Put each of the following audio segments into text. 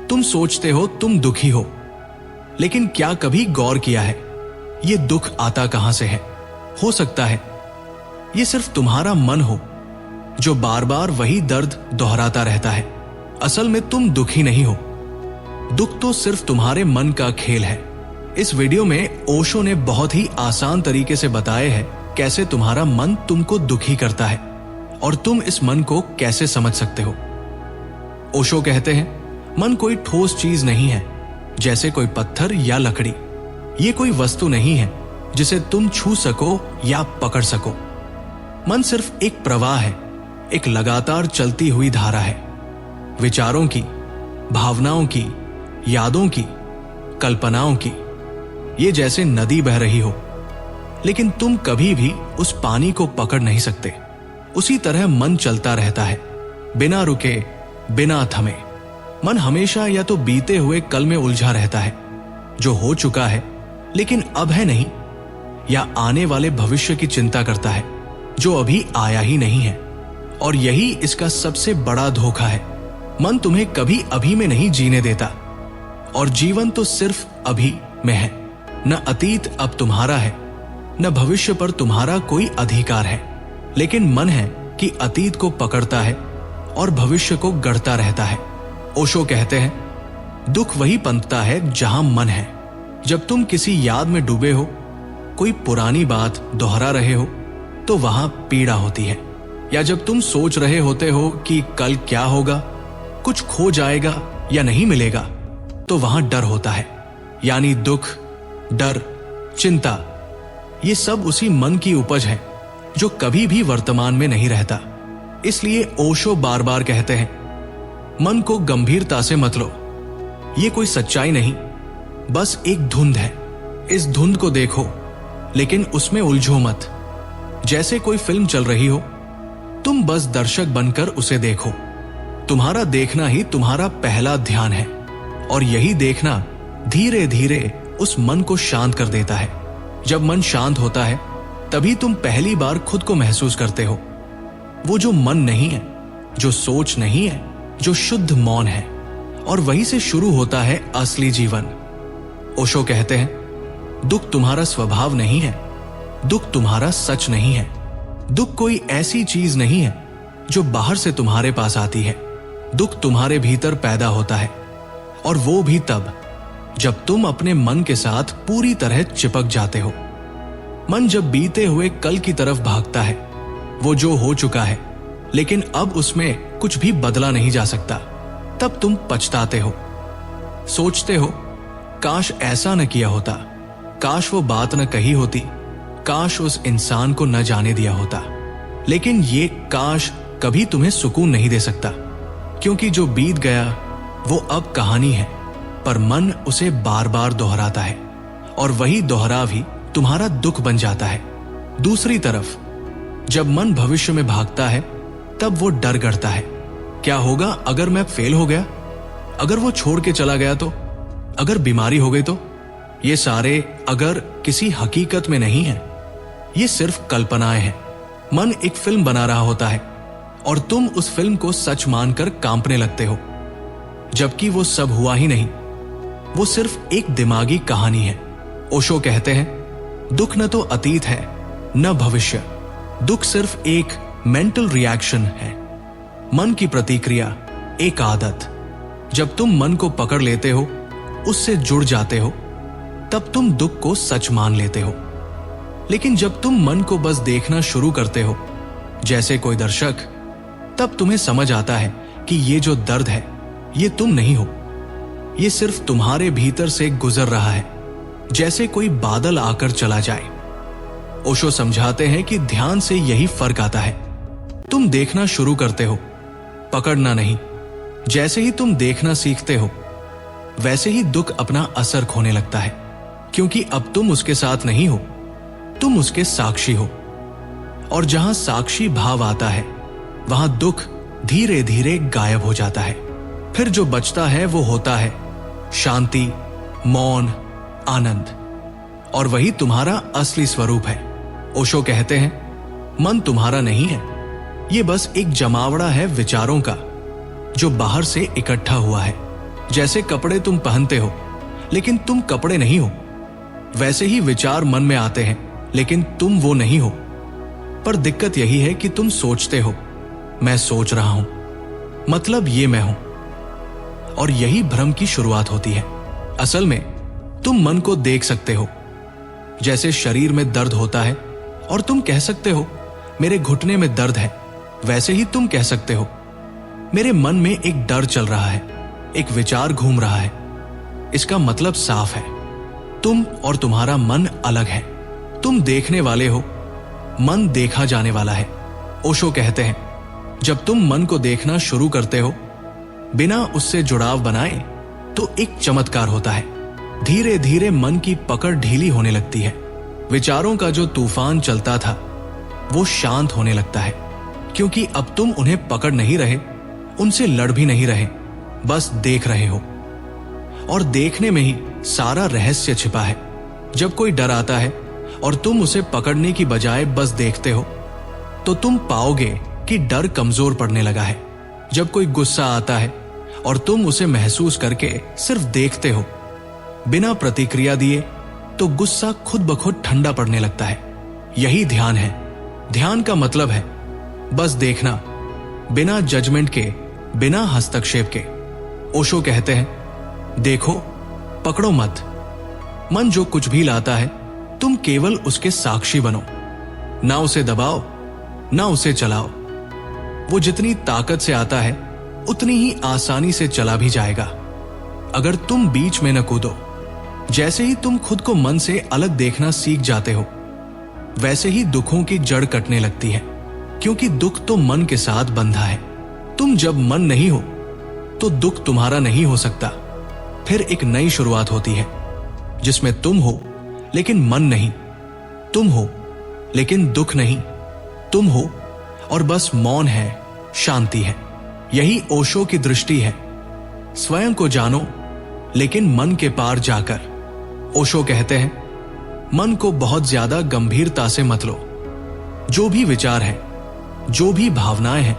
तुम सोचते हो तुम दुखी हो, लेकिन क्या कभी गौर किया है ये दुख आता कहां से है? हो सकता है ये सिर्फ तुम्हारा मन हो जो बार बार वही दर्द दोहराता रहता है। असल में तुम दुखी नहीं हो, दुख तो सिर्फ तुम्हारे मन का खेल है। इस वीडियो में ओशो ने बहुत ही आसान तरीके से बताया है कैसे तुम्हारा मन तुमको दुखी करता है और तुम इस मन को कैसे समझ सकते हो। ओशो कहते हैं मन कोई ठोस चीज नहीं है, जैसे कोई पत्थर या लकड़ी। ये कोई वस्तु नहीं है जिसे तुम छू सको या पकड़ सको। मन सिर्फ एक प्रवाह है, एक लगातार चलती हुई धारा है। विचारों की, भावनाओं की, यादों की, कल्पनाओं की। ये जैसे नदी बह रही हो, लेकिन तुम कभी भी उस पानी को पकड़ नहीं सकते। उसी तरह मन चलता रहता है, बिना रुके, बिना थमे। मन हमेशा या तो बीते हुए कल में उलझा रहता है, जो हो चुका है लेकिन अब है नहीं, या आने वाले भविष्य की चिंता करता है जो अभी आया ही नहीं है। और यही इसका सबसे बड़ा धोखा है। मन तुम्हें कभी अभी में नहीं जीने देता, और जीवन तो सिर्फ अभी में है। न अतीत अब तुम्हारा है, न भविष्य पर तुम्हारा कोई अधिकार है, लेकिन मन है कि अतीत को पकड़ता है और भविष्य को गढ़ता रहता है। ओशो कहते हैं दुख वही पनपता है जहां मन है। जब तुम किसी याद में डूबे हो, कोई पुरानी बात दोहरा रहे हो, तो वहां पीड़ा होती है। या जब तुम सोच रहे होते हो कि कल क्या होगा, कुछ खो जाएगा या नहीं मिलेगा, तो वहां डर होता है। यानी दुख, डर, चिंता, ये सब उसी मन की उपज है जो कभी भी वर्तमान में नहीं रहता। इसलिए ओशो बार बार कहते हैं मन को गंभीरता से मत लो। ये कोई सच्चाई नहीं, बस एक धुंध है। इस धुंध को देखो, लेकिन उसमें उलझो मत। जैसे कोई फिल्म चल रही हो, तुम बस दर्शक बनकर उसे देखो। तुम्हारा देखना ही तुम्हारा पहला ध्यान है, और यही देखना धीरे धीरे उस मन को शांत कर देता है। जब मन शांत होता है, तभी तुम पहली बार खुद को महसूस करते हो। वो जो मन नहीं है, जो सोच नहीं है, जो शुद्ध मौन है, और वहीं से शुरू होता है असली जीवन। ओशो कहते हैं दुख तुम्हारा स्वभाव नहीं है, दुख तुम्हारा सच नहीं है। दुख कोई ऐसी चीज नहीं है जो बाहर से तुम्हारे पास आती है। दुख तुम्हारे भीतर पैदा होता है, और वो भी तब जब तुम अपने मन के साथ पूरी तरह चिपक जाते हो। मन जब बीते हुए कल की तरफ भागता है, वो जो हो चुका है लेकिन अब उसमें कुछ भी बदला नहीं जा सकता, तब तुम पछताते हो। सोचते हो काश ऐसा न किया होता, काश वो बात न कही होती, काश उस इंसान को न जाने दिया होता। लेकिन ये काश कभी तुम्हें सुकून नहीं दे सकता, क्योंकि जो बीत गया वो अब कहानी है, पर मन उसे बार बार दोहराता है, और वही दोहराव ही तुम्हारा दुख बन जाता है। दूसरी तरफ जब मन भविष्य में भागता है, तब वो डर गढ़ता है। क्या होगा अगर मैं फेल हो गया, अगर वो छोड़ के चला गया तो, अगर बीमारी हो गई तो? ये सारे अगर किसी हकीकत में नहीं है, ये सिर्फ कल्पनाएं हैं। मन एक फिल्म बना रहा होता है, और तुम उस फिल्म को सच मानकर कांपने लगते हो, जबकि वो सब हुआ ही नहीं। वो सिर्फ एक दिमागी कहानी है। ओशो कहते हैं दुख न तो अतीत है न भविष्य, दुख सिर्फ एक मेंटल रिएक्शन है, मन की प्रतिक्रिया, एक आदत। जब तुम मन को पकड़ लेते हो, उससे जुड़ जाते हो, तब तुम दुख को सच मान लेते हो। लेकिन जब तुम मन को बस देखना शुरू करते हो, जैसे कोई दर्शक, तब तुम्हें समझ आता है कि ये जो दर्द है, ये तुम नहीं हो। ये सिर्फ तुम्हारे भीतर से गुजर रहा है, जैसे कोई बादल आकर चला जाए। ओशो समझाते हैं कि ध्यान से यही फर्क आता है। तुम देखना शुरू करते हो, पकड़ना नहीं। जैसे ही तुम देखना सीखते हो, वैसे ही दुख अपना असर खोने लगता है, क्योंकि अब तुम उसके साथ नहीं हो, तुम उसके साक्षी हो। और जहां साक्षी भाव आता है, वहां दुख धीरे धीरे गायब हो जाता है। फिर जो बचता है वो होता है शांति, मौन, आनंद, और वही तुम्हारा असली स्वरूप है। ओशो कहते हैं मन तुम्हारा नहीं है, ये बस एक जमावड़ा है विचारों का, जो बाहर से इकट्ठा हुआ है। जैसे कपड़े तुम पहनते हो लेकिन तुम कपड़े नहीं हो, वैसे ही विचार मन में आते हैं लेकिन तुम वो नहीं हो। पर दिक्कत यही है कि तुम सोचते हो मैं सोच रहा हूं, मतलब ये मैं हूं, और यही भ्रम की शुरुआत होती है। असल में तुम मन को देख सकते हो। जैसे शरीर में दर्द होता है और तुम कह सकते हो मेरे घुटने में दर्द है, वैसे ही तुम कह सकते हो मेरे मन में एक डर चल रहा है, एक विचार घूम रहा है। इसका मतलब साफ है, तुम और तुम्हारा मन अलग है। तुम देखने वाले हो, मन देखा जाने वाला है। ओशो कहते हैं जब तुम मन को देखना शुरू करते हो बिना उससे जुड़ाव बनाए तो एक चमत्कार होता है। धीरे धीरे मन की पकड़ ढीली होने लगती है। विचारों का जो तूफान चलता था वो शांत होने लगता है, क्योंकि अब तुम उन्हें पकड़ नहीं रहे, उनसे लड़ भी नहीं रहे, बस देख रहे हो। और देखने में ही सारा रहस्य छिपा है। जब कोई डर आता है और तुम उसे पकड़ने की बजाय बस देखते हो तो तुम पाओगे कि डर कमजोर पड़ने लगा है। जब कोई गुस्सा आता है और तुम उसे महसूस करके सिर्फ देखते हो बिना प्रतिक्रिया दिए, तो गुस्सा खुद ब खुद ठंडा पड़ने लगता है। यही ध्यान है। ध्यान का मतलब है बस देखना, बिना जजमेंट के, बिना हस्तक्षेप के। ओशो कहते हैं देखो, पकड़ो मत। मन जो कुछ भी लाता है तुम केवल उसके साक्षी बनो, ना उसे दबाओ ना उसे चलाओ। वो जितनी ताकत से आता है उतनी ही आसानी से चला भी जाएगा अगर तुम बीच में न कूदो। जैसे ही तुम खुद को मन से अलग देखना सीख जाते हो, वैसे ही दुखों की जड़ कटने लगती है, क्योंकि दुख तो मन के साथ बंधा है। तुम जब मन नहीं हो तो दुख तुम्हारा नहीं हो सकता। फिर एक नई शुरुआत होती है जिसमें तुम हो लेकिन मन नहीं, तुम हो लेकिन दुख नहीं, तुम हो और बस मौन है, शांति है। यही ओशो की दृष्टि है, स्वयं को जानो लेकिन मन के पार जाकर। ओशो कहते हैं मन को बहुत ज्यादा गंभीरता से मत लो। जो भी विचार है, जो भी भावनाएं हैं,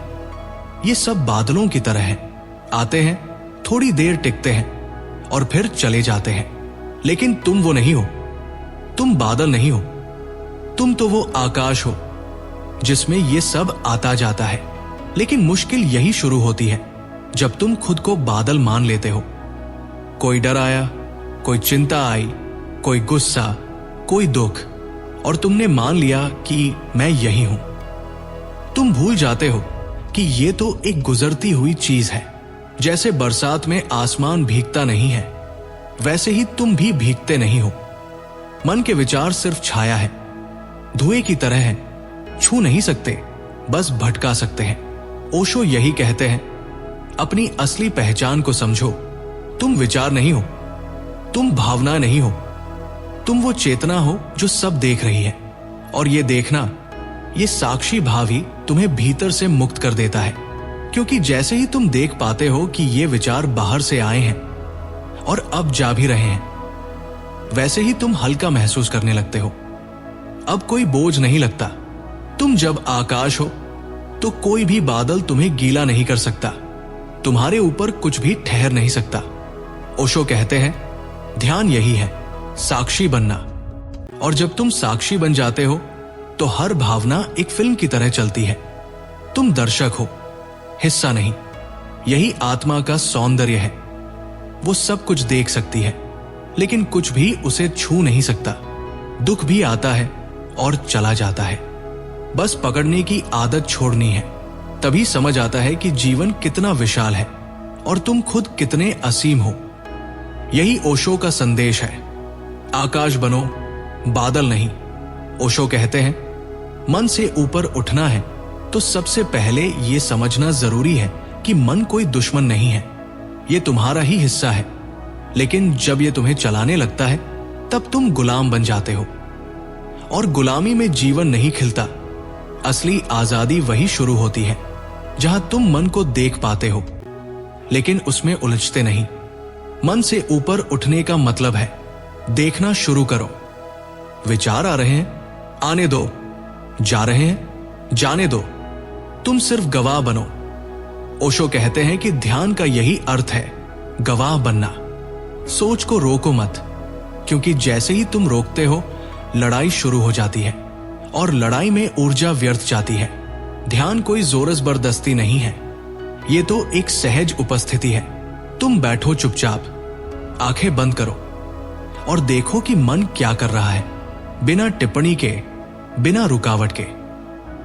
ये सब बादलों की तरह हैं। आते हैं, थोड़ी देर टिकते हैं और फिर चले जाते हैं। लेकिन तुम वो नहीं हो, तुम बादल नहीं हो, तुम तो वो आकाश हो जिसमें ये सब आता जाता है। लेकिन मुश्किल यही शुरू होती है जब तुम खुद को बादल मान लेते हो। कोई डर आया, कोई चिंता आई, कोई गुस्सा, कोई दुख, और तुमने मान लिया कि मैं यही हूं। तुम भूल जाते हो कि ये तो एक गुजरती हुई चीज है। जैसे बरसात में आसमान भीगता नहीं है, वैसे ही तुम भी भीगते नहीं हो। मन के विचार सिर्फ छाया है, धुएं की तरह है, छू नहीं सकते, बस भटका सकते हैं। ओशो यही कहते हैं अपनी असली पहचान को समझो। तुम विचार नहीं हो, तुम भावना नहीं हो, तुम वो चेतना हो जो सब देख रही है। और ये देखना, ये साक्षी भाव ही तुम्हें भीतर से मुक्त कर देता है, क्योंकि जैसे ही तुम देख पाते हो कि ये विचार बाहर से आए हैं और अब जा भी रहे हैं, वैसे ही तुम हल्का महसूस करने लगते हो। अब कोई बोझ नहीं लगता। तुम जब आकाश हो तो कोई भी बादल तुम्हें गीला नहीं कर सकता, तुम्हारे ऊपर कुछ भी ठहर नहीं सकता। ओशो कहते हैं ध्यान यही है, साक्षी बनना। और जब तुम साक्षी बन जाते हो तो हर भावना एक फिल्म की तरह चलती है। तुम दर्शक हो, हिस्सा नहीं। यही आत्मा का सौंदर्य है। वो सब कुछ देख सकती है लेकिन कुछ भी उसे छू नहीं सकता। दुख भी आता है और चला जाता है, बस पकड़ने की आदत छोड़नी है। तभी समझ आता है कि जीवन कितना विशाल है और तुम खुद कितने असीम हो। यही ओशो का संदेश है, आकाश बनो, बादल नहीं। ओशो कहते हैं मन से ऊपर उठना है तो सबसे पहले यह समझना जरूरी है कि मन कोई दुश्मन नहीं है, ये तुम्हारा ही हिस्सा है। लेकिन जब ये तुम्हें चलाने लगता है तब तुम गुलाम बन जाते हो, और गुलामी में जीवन नहीं खिलता। असली आजादी वही शुरू होती है जहां तुम मन को देख पाते हो लेकिन उसमें उलझते नहीं। मन से ऊपर उठने का मतलब है देखना शुरू करो। विचार आ रहे हैं, आने दो, जा रहे हैं, जाने दो, तुम सिर्फ गवाह बनो। ओशो कहते हैं कि ध्यान का यही अर्थ है, गवाह बनना। सोच को रोको मत, क्योंकि जैसे ही तुम रोकते हो लड़ाई शुरू हो जाती है और लड़ाई में ऊर्जा व्यर्थ जाती है। ध्यान कोई जोर जबरदस्ती नहीं है, ये तो एक सहज उपस्थिति है। तुम बैठो चुपचाप, आंखें बंद करो और देखो कि मन क्या कर रहा है, बिना टिप्पणी के, बिना रुकावट के।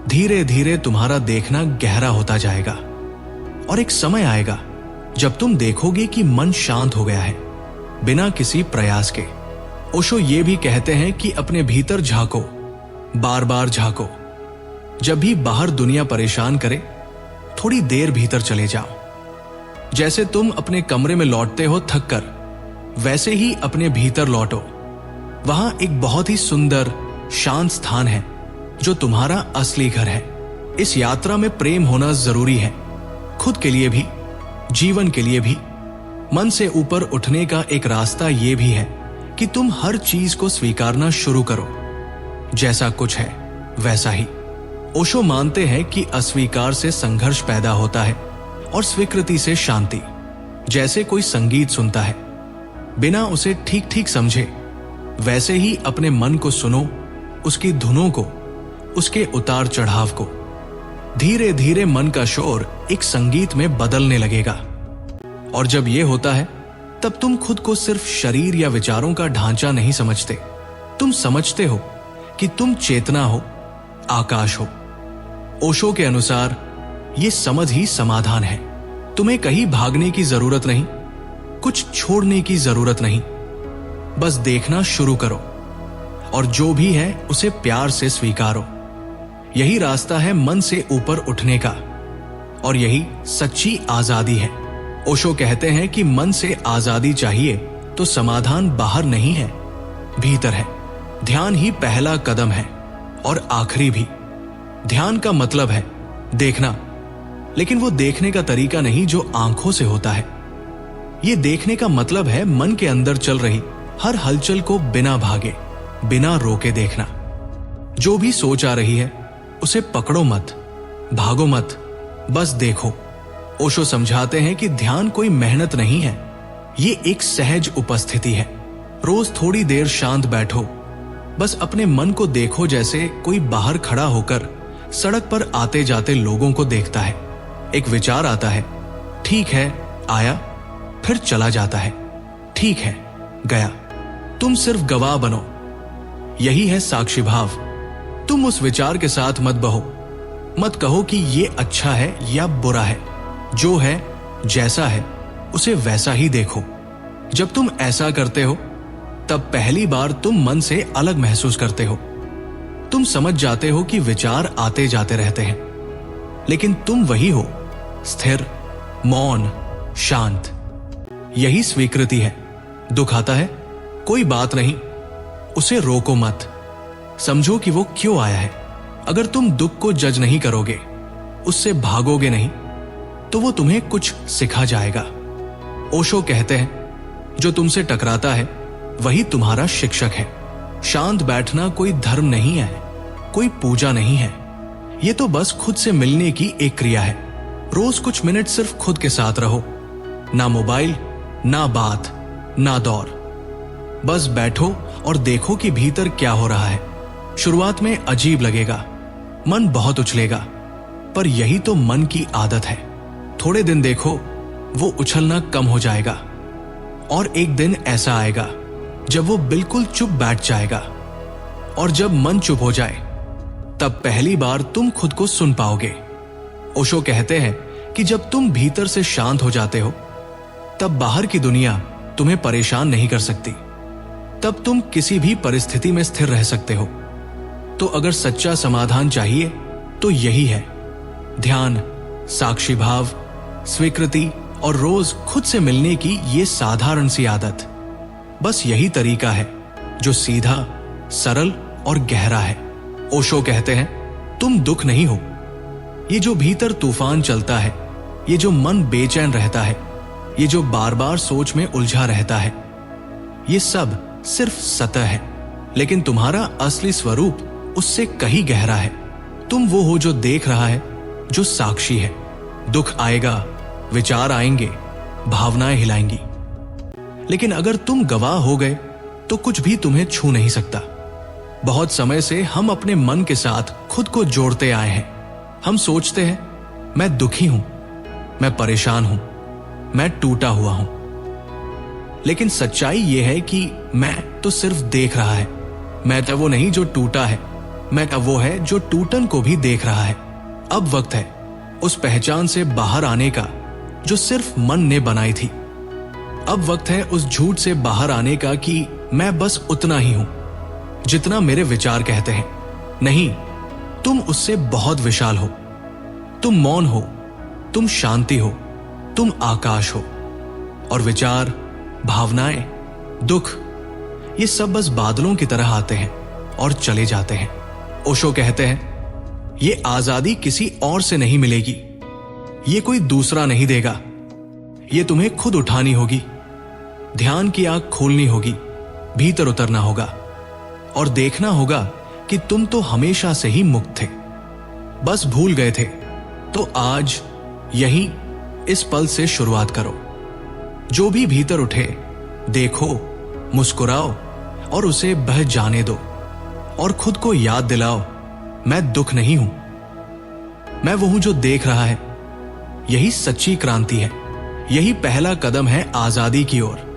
धीरे धीरे तुम्हारा देखना गहरा होता जाएगा और एक समय आएगा जब तुम देखोगे कि मन शांत हो गया है, बिना किसी प्रयास के। ओशो ये भी कहते हैं कि अपने भीतर झांको, बार बार झांको। जब भी बाहर दुनिया परेशान करे, थोड़ी देर भीतर चले जाओ। जैसे तुम अपने कमरे में लौटते हो थक कर, वैसे ही अपने भीतर लौटो। वहां एक बहुत ही सुंदर शांत स्थान है जो तुम्हारा असली घर है। इस यात्रा में प्रेम होना जरूरी है, खुद के लिए भी, जीवन के लिए भी। मन से ऊपर उठने का एक रास्ता यह भी है कि तुम हर चीज को स्वीकारना शुरू करो, जैसा कुछ है वैसा ही। ओशो मानते हैं कि अस्वीकार से संघर्ष पैदा होता है और स्वीकृति से शांति। जैसे कोई संगीत सुनता है बिना उसे ठीक ठीक समझे, वैसे ही अपने मन को सुनो, उसकी धुनों को, उसके उतार चढ़ाव को। धीरे धीरे मन का शोर एक संगीत में बदलने लगेगा और जब यह होता है तब तुम खुद को सिर्फ शरीर या विचारों का ढांचा नहीं समझते। तुम समझते हो कि तुम चेतना हो, आकाश हो। ओशो के अनुसार यह समझ ही समाधान है। तुम्हें कहीं भागने की जरूरत नहीं, कुछ छोड़ने की जरूरत नहीं, बस देखना शुरू करो और जो भी है उसे प्यार से स्वीकारो। यही रास्ता है मन से ऊपर उठने का और यही सच्ची आजादी है। ओशो कहते हैं कि मन से आजादी चाहिए तो समाधान बाहर नहीं है, भीतर है। ध्यान ही पहला कदम है और आखिरी भी। ध्यान का मतलब है देखना, लेकिन वो देखने का तरीका नहीं जो आंखों से होता है। ये देखने का मतलब है मन के अंदर चल रही हर हलचल को बिना भागे, बिना रोके देखना। जो भी सोच आ रही है उसे पकड़ो मत, भागो मत, बस देखो। ओशो समझाते हैं कि ध्यान कोई मेहनत नहीं है, ये एक सहज उपस्थिति है। रोज थोड़ी देर शांत बैठो, बस अपने मन को देखो जैसे कोई बाहर खड़ा होकर सड़क पर आते जाते लोगों को देखता है। एक विचार आता है, ठीक है, आया, फिर चला जाता है, ठीक है, गया। तुम सिर्फ गवाह बनो, यही है साक्षी भाव। तुम उस विचार के साथ मत बहो, मत कहो कि ये अच्छा है या बुरा है। जो है, जैसा है, उसे वैसा ही देखो। जब तुम ऐसा करते हो तब पहली बार तुम मन से अलग महसूस करते हो। तुम समझ जाते हो कि विचार आते जाते रहते हैं, लेकिन तुम वही हो, स्थिर, मौन, शांत। यही स्वीकृति है। दुख आता है, कोई बात नहीं, उसे रोको मत, समझो कि वो क्यों आया है। अगर तुम दुख को जज नहीं करोगे, उससे भागोगे नहीं, तो वो तुम्हें कुछ सिखा जाएगा। ओशो कहते हैं, जो तुमसे टकराता है वही तुम्हारा शिक्षक है। शांत बैठना कोई धर्म नहीं है, कोई पूजा नहीं है, ये तो बस खुद से मिलने की एक क्रिया है। रोज कुछ मिनट सिर्फ खुद के साथ रहो, ना मोबाइल, ना बात, ना दौड़। बस बैठो और देखो कि भीतर क्या हो रहा है। शुरुआत में अजीब लगेगा, मन बहुत उछलेगा, पर यही तो मन की आदत है। थोड़े दिन देखो, वो उछलना कम हो जाएगा और एक दिन ऐसा आएगा जब वो बिल्कुल चुप बैठ जाएगा। और जब मन चुप हो जाए तब पहली बार तुम खुद को सुन पाओगे। ओशो कहते हैं कि जब तुम भीतर से शांत हो जाते हो तब बाहर की दुनिया तुम्हें परेशान नहीं कर सकती। तब तुम किसी भी परिस्थिति में स्थिर रह सकते हो। तो अगर सच्चा समाधान चाहिए तो यही है, ध्यान, साक्षी भाव, स्वीकृति और रोज खुद से मिलने की ये साधारण सी आदत। बस यही तरीका है जो सीधा, सरल और गहरा है। ओशो कहते हैं, तुम दुख नहीं हो। ये जो भीतर तूफान चलता है, ये जो मन बेचैन रहता है, ये जो बार बार सोच में उलझा रहता है, ये सब सिर्फ सतह है, लेकिन तुम्हारा असली स्वरूप उससे कहीं गहरा है। तुम वो हो जो देख रहा है, जो साक्षी है। दुख आएगा, विचार आएंगे, भावनाएं हिलाएंगी। लेकिन अगर तुम गवाह हो गए तो कुछ भी तुम्हें छू नहीं सकता। बहुत समय से हम अपने मन के साथ खुद को जोड़ते आए हैं। हम सोचते हैं मैं दुखी हूं, मैं परेशान हूं, मैं टूटा हुआ हूं। लेकिन सच्चाई यह है कि मैं तो सिर्फ देख रहा है। मैं तो वो नहीं जो टूटा है, मैं तो वो है जो टूटन को भी देख रहा है। अब वक्त है उस पहचान से बाहर आने का जो सिर्फ मन ने बनाई थी। अब वक्त है उस झूठ से बाहर आने का कि मैं बस उतना ही हूं जितना मेरे विचार कहते हैं। नहीं, तुम उससे बहुत विशाल हो। तुम मौन हो, तुम शांति हो, तुम आकाश हो। और विचार, भावनाएं, दुख, ये सब बस बादलों की तरह आते हैं और चले जाते हैं। ओशो कहते हैं ये आजादी किसी और से नहीं मिलेगी, ये कोई दूसरा नहीं देगा, ये तुम्हें खुद उठानी होगी। ध्यान की आंख खोलनी होगी, भीतर उतरना होगा और देखना होगा कि तुम तो हमेशा से ही मुक्त थे, बस भूल गए थे। तो आज यही इस पल से शुरुआत करो। जो भी भीतर उठे, देखो, मुस्कुराओ और उसे बह जाने दो और खुद को याद दिलाओ मैं दुख नहीं हूं, मैं वो हूं जो देख रहा है। यही सच्ची क्रांति है, यही पहला कदम है आजादी की ओर।